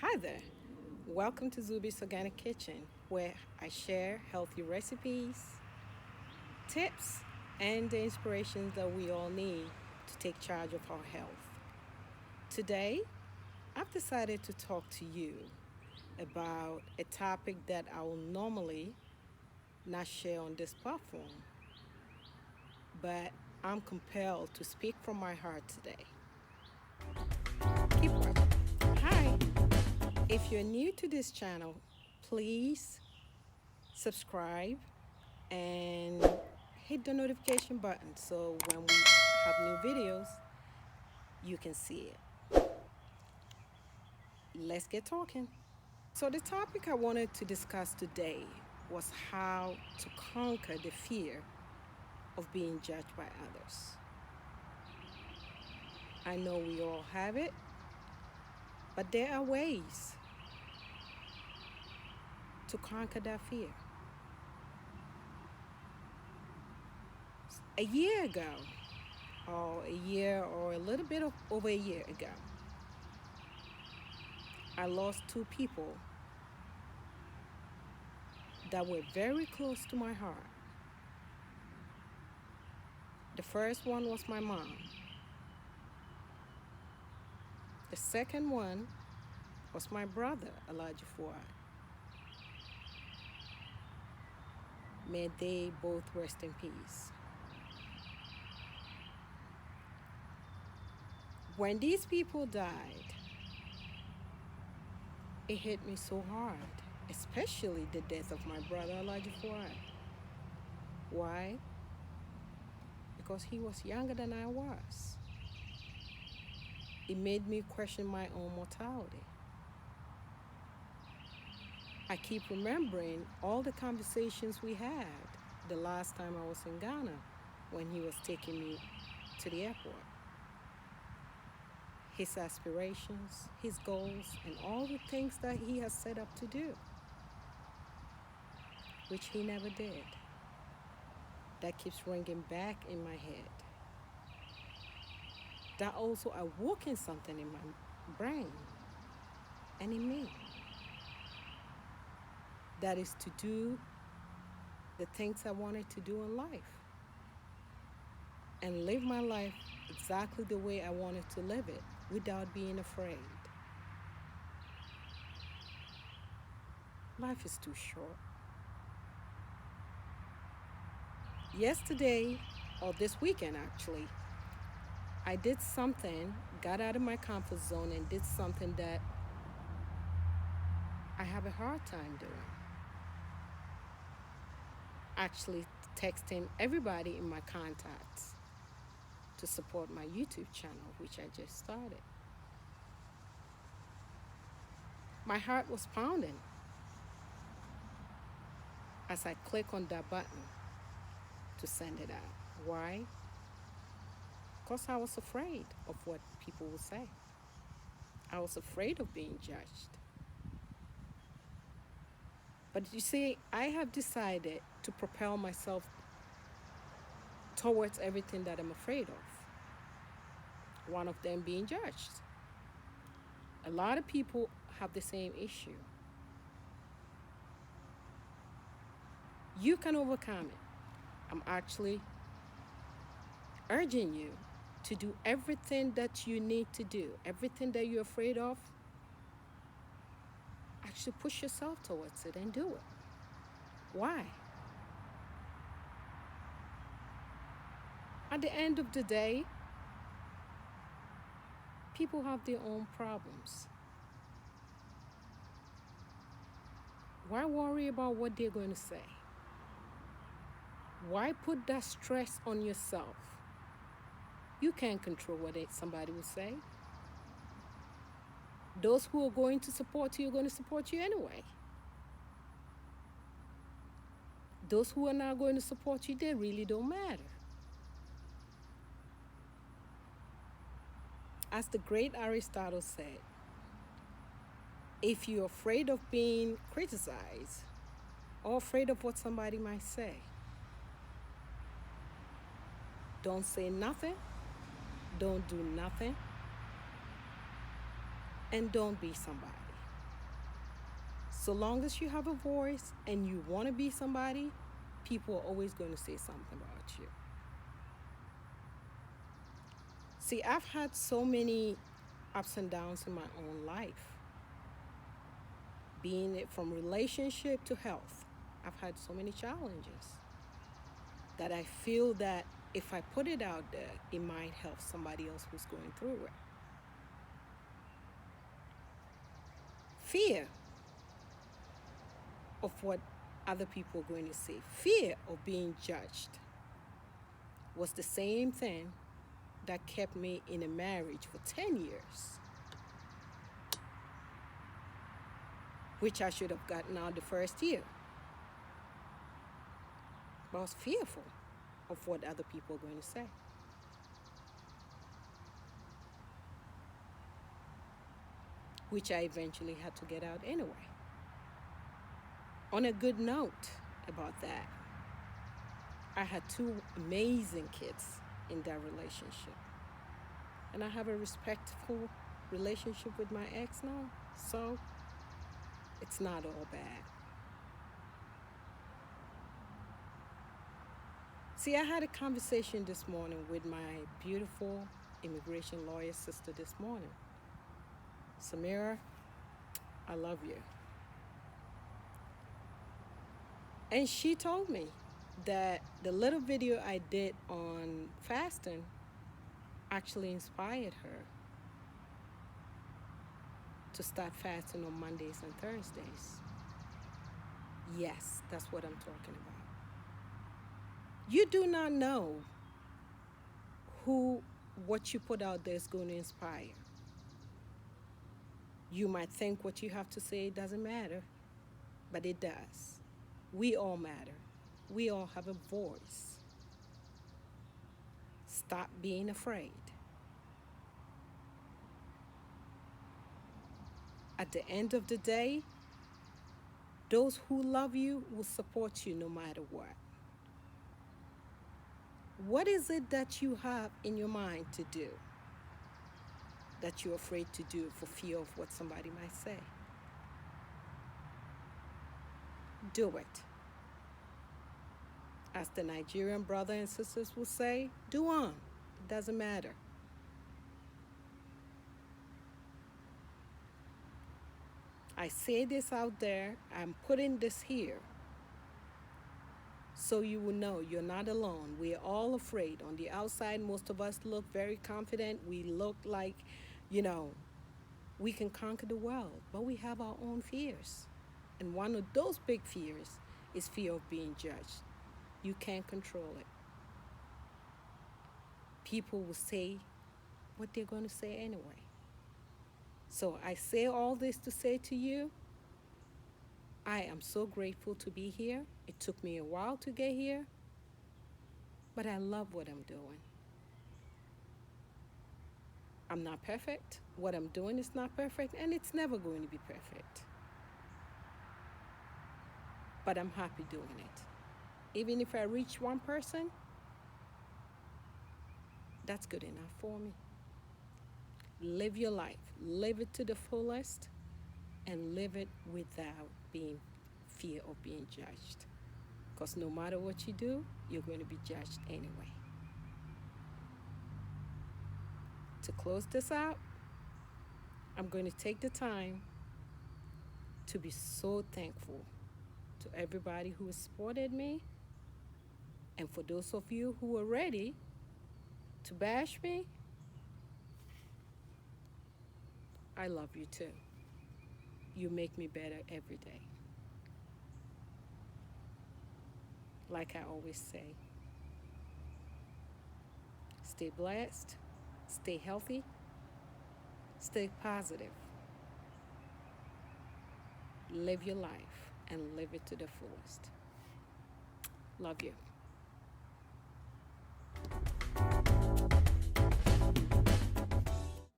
Hi there. Welcome to Zubi's Organic Kitchen, where I share healthy recipes, tips, and the inspirations that we all need to take charge of our health. Today, I've decided to talk to you about a topic that I will normally not share on this platform, but I'm compelled to speak from my heart today. Keep watching. Hi. If you're new to this channel, please subscribe and hit the notification button so when we have new videos, you can see it. Let's get talking. So, the topic I wanted to discuss today was how to conquer the fear of being judged by others. I know we all have it, but there are ways to conquer that fear. A year ago, or a year or a little bit over a year ago, I lost two people that were very close to my heart. The first one was my mom. The second one was my brother, Elijah Fuad. May they both rest in peace. When these people died, it hit me so hard, especially the death of my brother, Elijah Fuad. Why? Because he was younger than I was. It made me question my own mortality. I keep remembering all the conversations we had the last time I was in Ghana when he was taking me to the airport. His aspirations, his goals, and all the things that he has set up to do, which he never did. That keeps ringing back in my head. That also awoken something in my brain and in me. That is to do the things I wanted to do in life and live my life exactly the way I wanted to live it without being afraid. Life is too short. Yesterday, or this weekend actually, I did something, got out of my comfort zone and did something that I have a hard time doing. Actually, texting everybody in my contacts to support my YouTube channel, which I just started. My heart was pounding as I click on that button to send it out. Why? Because I was afraid of what people would say. I was afraid of being judged. But you see, I have decided to propel myself towards everything that I'm afraid of. One of them being judged. A lot of people have the same issue. You can overcome it. I'm actually urging you to do everything that you need to do, everything that you're afraid of. Actually push yourself towards it and do it. Why? At the end of the day, people have their own problems. Why worry about what they're going to say? Why put that stress on yourself? You can't control what somebody will say. Those who are going to support you are going to support you anyway. Those who are not going to support you, they really don't matter. As the great Aristotle said, if you're afraid of being criticized or afraid of what somebody might say, don't say nothing, don't do nothing, and don't be somebody. So long as you have a voice and you want to be somebody, people are always going to say something about you. See, I've had so many ups and downs in my own life, being it from relationship to health. I've had so many challenges that I feel that if I put it out there, it might help somebody else who's going through it. Fear of what other people are going to say, fear of being judged, was the same thing that kept me in a marriage for 10 years, which I should have gotten out the first year. But I was fearful of what other people are going to say. Which I eventually had to get out anyway. On a good note about that, I had two amazing kids in that relationship. And I have a respectful relationship with my ex now, so it's not all bad. See, I had a conversation this morning with my beautiful immigration lawyer sister this morning. Samira, I love you. And she told me that the little video I did on fasting actually inspired her to start fasting on Mondays and Thursdays. Yes, that's what I'm talking about. You do not know what you put out there is going to inspire. You might think what you have to say doesn't matter, but it does. We all matter. We all have a voice. Stop being afraid. At the end of the day, those who love you will support you no matter what. What is it that you have in your mind to do that you're afraid to do for fear of what somebody might say? Do it. As the Nigerian brothers and sisters will say, do on. It doesn't matter. I say this out there, I'm putting this here so you will know you're not alone. We're all afraid. On the outside, most of us look very confident. We look like, we can conquer the world, but we have our own fears. And one of those big fears is fear of being judged. You can't control it. People will say what they're going to say anyway. So I say all this to say to you, I am so grateful to be here. It took me a while to get here, but I love what I'm doing. I'm not perfect. What I'm doing is not perfect, and it's never going to be perfect. But I'm happy doing it. Even if I reach one person, that's good enough for me. Live your life. Live it to the fullest, and live it without being fear of being judged. Because no matter what you do, you're going to be judged anyway. To close this out, I'm going to take the time to be so thankful to everybody who has supported me, and for those of you who are ready to bash me, I love you too. You make me better every day. Like I always say, stay blessed, stay healthy, stay positive. Live your life and live it to the fullest. Love you.